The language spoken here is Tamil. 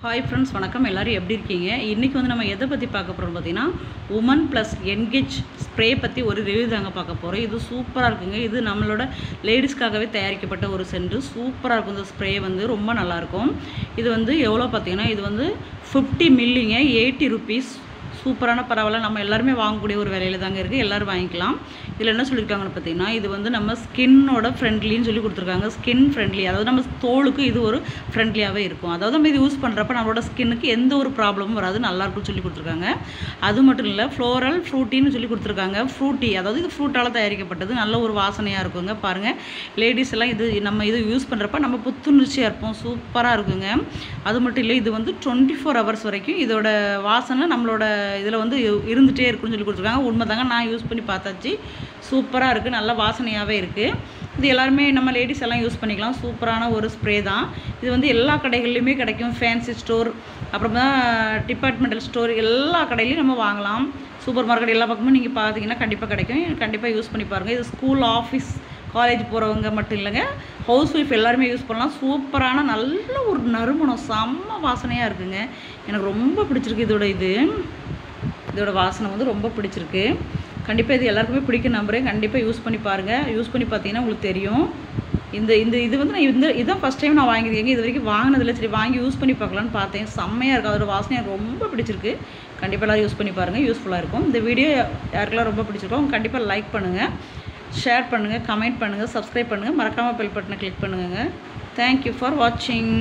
ஹாய் ஃப்ரெண்ட்ஸ், வணக்கம். எல்லோரும் எப்படி இருக்கீங்க? இன்றைக்கி வந்து நம்ம எதை பற்றி பார்க்க போகிறோம் பார்த்தீங்கன்னா, உமன் ப்ளஸ் என்கேஜ் ஸ்ப்ரே பற்றி ஒரு ரிவ்யூ தாங்க பார்க்க போகிறோம். இது சூப்பராக இருக்குங்க. இது நம்மளோட லேடிஸ்க்காகவே தயாரிக்கப்பட்ட ஒரு சென்ட். சூப்பராக இருக்கும். இந்த ஸ்ப்ரே வந்து ரொம்ப நல்லாயிருக்கும். இது வந்து எவ்வளோ பார்த்தீங்கன்னா, இது வந்து 50 மில்லிங்க, 80 ருபீஸ். சூப்பரான, பரவாயில்ல, நம்ம எல்லாருமே வாங்கக்கூடிய ஒரு விலையில் தாங்க இருக்குது. எல்லோரும் வாங்கிக்கலாம். இதில் என்ன சொல்லியிருக்காங்கன்னு பார்த்தீங்கன்னா, இது வந்து நம்ம ஸ்கின்னோட ஃப்ரெண்ட்லின்னு சொல்லி கொடுத்துருக்காங்க. ஸ்கின் ஃப்ரெண்ட்லி, அதாவது நம்ம தோலுக்கு இது ஒரு ஃப்ரெண்ட்லியாகவே இருக்கும். அதாவது நம்ம இது யூஸ் பண்ணுறப்ப நம்மளோட ஸ்கின்னுக்கு எந்த ஒரு ப்ராப்ளமும் வராது, நல்லாயிருக்குன்னு சொல்லி கொடுத்துருக்காங்க. அது மட்டும் இல்லை, ஃப்ளோரல் ஃப்ரூட்டின்னு சொல்லி கொடுத்துருக்காங்க. ஃப்ரூட்டி, அதாவது இது ஃப்ரூட்டால் தயாரிக்கப்பட்டது. நல்ல ஒரு வாசனையாக இருக்குங்க. பாருங்கள், லேடிஸ் எல்லாம் இது யூஸ் பண்ணுறப்ப நம்ம புத்துணர்ச்சியாக இருப்போம். சூப்பராக இருக்குங்க. அது மட்டும் இல்லை, இது வந்து 24 ஹவர்ஸ் வரைக்கும் இதோட வாசனை நம்மளோட இதில் வந்து இருந்துகிட்டே இருக்குன்னு சொல்லி கொடுத்துருக்காங்க. உண்மை தாங்க, நான் யூஸ் பண்ணி பார்த்தாச்சு. சூப்பராக இருக்குது, நல்ல வாசனையாகவே இருக்குது. இது எல்லாருமே நம்ம லேடிஸ் எல்லாம் யூஸ் பண்ணிக்கலாம். சூப்பரான ஒரு ஸ்ப்ரே தான். இது வந்து எல்லா கடைகள்லையுமே கிடைக்கும். ஃபேன்சி ஸ்டோர், அப்புறமா டிபார்ட்மெண்டல் ஸ்டோர், எல்லா கடையிலையும் நம்ம வாங்கலாம். சூப்பர் மார்க்கெட் எல்லா பக்கமும் நீங்கள் பார்த்தீங்கன்னா கண்டிப்பாக கிடைக்கும். கண்டிப்பாக யூஸ் பண்ணி பாருங்கள். இது ஸ்கூல், ஆஃபீஸ், காலேஜ் போகிறவங்க மட்டும் இல்லைங்க, ஹவுஸ் ஒய்ஃப் எல்லாருமே யூஸ் பண்ணலாம். சூப்பரான நல்ல ஒரு நறுமணம், செம்ம வாசனையாக இருக்குங்க. எனக்கு ரொம்ப பிடிச்சிருக்கு. இதோட வாசனை வந்து ரொம்ப பிடிச்சிருக்கு. கண்டிப்பாக இது எல்லாருக்குமே பிடிக்கும் நம்புறேன். கண்டிப்பாக யூஸ் பண்ணி பாருங்கள். யூஸ் பண்ணி பார்த்தீங்கன்னா உங்களுக்கு தெரியும். இது வந்து நான் இதுதான் ஃபஸ்ட் டைம் நான் வாங்கியிருக்கேங்க. இது வரைக்கும் வாங்கினதில்லை. சரி, வாங்கி யூஸ் பண்ணி பார்க்கலான்னு பார்த்தேன். செம்மையாக இருக்குது. அதோட வாசனை எனக்கு ரொம்ப பிடிச்சிருக்கு. கண்டிப்பாக எல்லோரும் யூஸ் பண்ணி பாருங்கள். யூஸ்ஃபுல்லாக இருக்கும். இந்த வீடியோ யாருக்கெல்லாம் ரொம்ப பிடிச்சிருக்கோம் அவங்க கண்டிப்பாக லைக் பண்ணுங்கள், ஷேர் பண்ணுங்கள், கமெண்ட் பண்ணுங்கள், சப்ஸ்கிரைப் பண்ணுங்கள், மறக்காமல் பெல் பட்டனை கிளிக் பண்ணுங்கள். தேங்க்யூ ஃபார் வாட்சிங்.